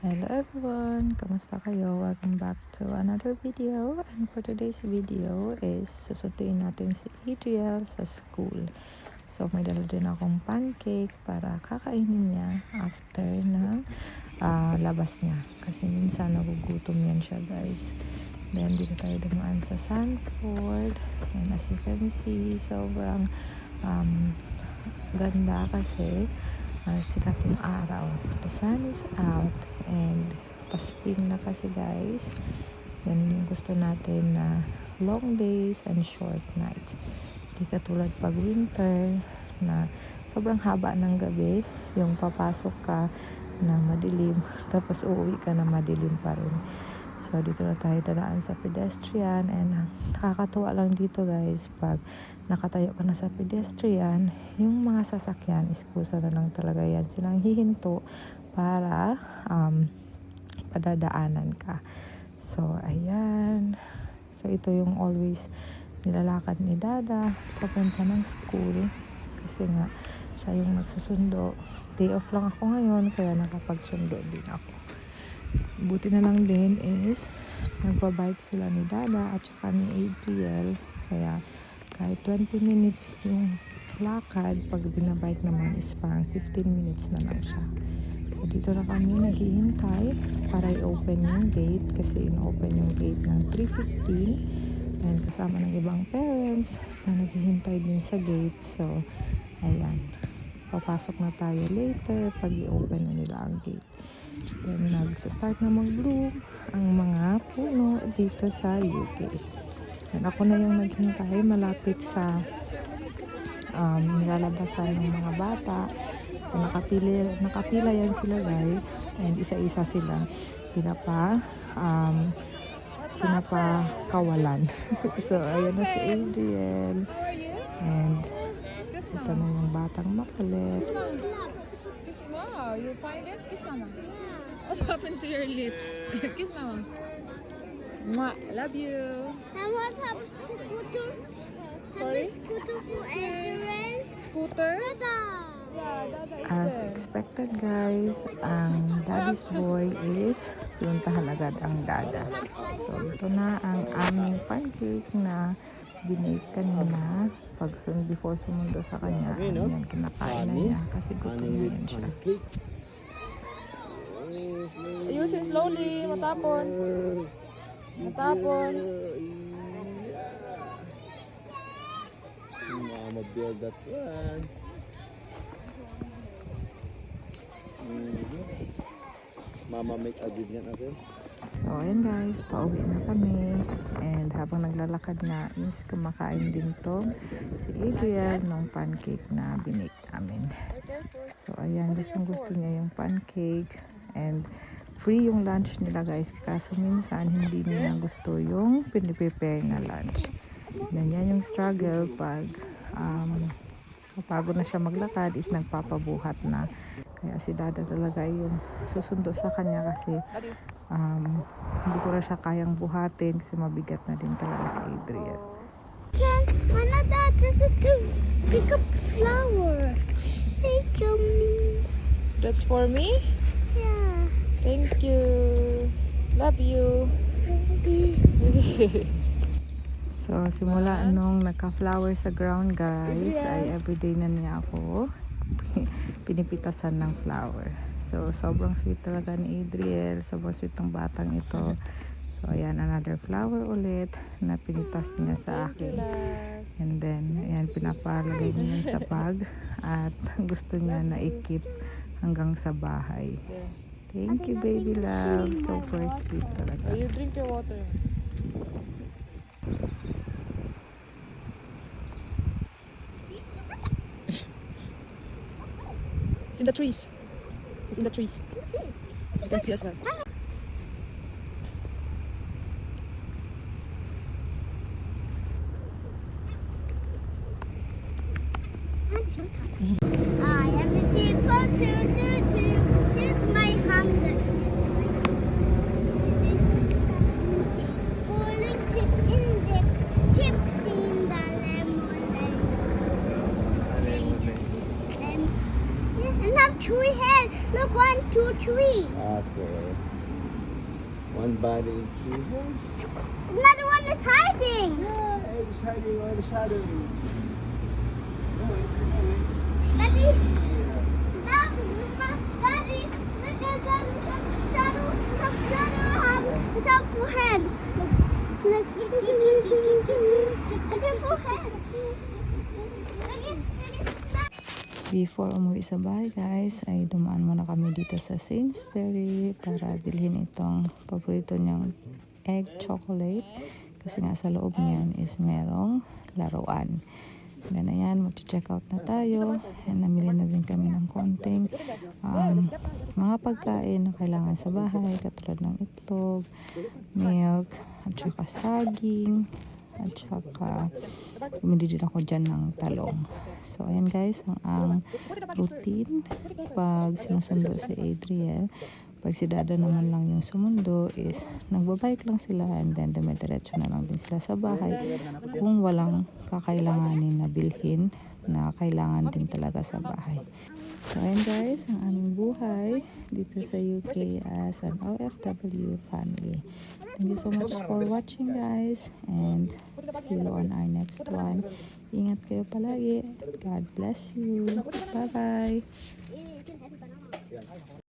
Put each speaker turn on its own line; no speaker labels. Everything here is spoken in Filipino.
Hello everyone! Kamusta kayo? Welcome back to another video. And for today's video is susunduin natin si Adriel sa school. So may dala din akong pancake para kakainin niya after ng labas niya. Kasi minsan nagugutom yan siya, guys. Then dito tayo dumaan sa Sanford. And as you can see, sobrang ganda kasi sikat yung araw. The sun is out and pa-spring na kasi, guys. Yan yung gusto natin na long days and short nights. Di katulad pag winter na sobrang haba ng gabi, yung papasok ka na madilim tapos uuwi ka na madilim pa rin. So dito na tayo dadaan sa pedestrian and nakakatuwa lang dito, guys, pag nakatayo ka na sa pedestrian, yung mga sasakyan is kusa na lang talaga yan silang hihinto para padadaanan ka. So ayan, so ito yung always nilalakad ni Dada papunta ng school kasi nga siya yung nagsusundo. Day off lang ako ngayon kaya nakapagsundo din ako. Buti na lang din is nagbabike sila ni Dada at saka ni Adriel, kaya kahit 20 minutes yung lakad, pag binabike naman is parang 15 minutes na lang siya. So dito na kami naghihintay para i-open yung gate kasi in-open yung gate ng 3:15 and kasama ng ibang parents na naghihintay din sa gate. So ayan, papasok na tayo later pag i-open na nila ang gate. Then nag-start na mag-bloom ang mga puno dito sa UK. Then ako na yung naghintay malapit sa nilalabasan ng mga bata. So nakapila yan sila, guys, and isa-isa sila pinapakawalan. So ayan na si Adriel and ito na yung batang makulit.
Kiss Mama. You find it? Kiss Mama. What happened to your lips? Kiss Mama. Mwah. Love you.
And what happened to scooter?
Sorry?
Scooter for Adriel.
Scooter?
Dada.
Yeah, Dada is
As
there.
expected, guys, ang daddy's boy is pinuntahan agad ang Dada. So ito na ang aming pancake na binake kanina. Before sumundo sa kanya, yan, kinakain na niya kasi gutom na yan siya.
Use it slowly. Matapon. Matapon.
Mama build that one. Mama make a good yan natin.
So ayan, guys, pauwi na kami and habang naglalakad nga is kumakain din to si Adriel ng pancake na binake namin. So ayan, gustong gusto niya yung pancake and free yung lunch nila, guys, kaso minsan hindi niya gusto yung piniprepare na lunch. Ganyan yung struggle pag kapagod na siya maglakad is nagpapabuhat na. Kaya si Dada talaga yung susundo sa kanya kasi hindi ko na siya kayang buhatin kasi mabigat na din talaga si Adriel.
Another doesn't to pick up flower. Thank you, me.
That's for me?
Yeah.
Thank you. Love you.
Baby.
So simula nung nagka-flower sa ground, guys, ay everyday na niya ako pinipitasan ng flower. So sobrang sweet talaga ni Adriel, sobrang sweet ng batang ito. So ayan, another flower ulit na pinitas niya sa akin. And then ayan, pinapalagay niya yan sa bag at gusto niya na i-keep hanggang sa bahay. Thank you, baby love. Super sweet talaga.
You drink your water. It's in the trees. It's in the trees. You can see as well.
I am the people to this my hunger. Falling to index, tipping the lemon. And have two heads. Look, 1, 2, tree.
Okay. One body, two heads.
Another one is hiding.
Yeah, it's hiding on the shadow.
Daddy, Daddy, look at Daddy. Some shadow have full hands. Look at full hands.
Before umuwi sa bahay guys, ay dumaan muna kami dito sa Sainsbury para bilhin itong paborito niyang egg chocolate. Kasi nga sa loob niyan is merong laruan. Then ayan, mag-check out na tayo. And namili na din kami ng konting mga pagkain na kailangan sa bahay. Katulad ng itlog, milk, at saka saging. At saka bumili din ako dyan ng talong. So ayan guys, ang routine pag sinusundo si Adriel, pag si Dada naman lang yung sumundo is nagbabike lang sila and then dumidiretso na lang din sila sa bahay kung walang kakailanganin na bilhin na kailangan din talaga sa bahay. So ayan guys, ang aming buhay dito sa UK as an OFW family. Thank you so much for watching guys, and see you on our next one. Ingat kayo palagi. God bless you. Bye bye.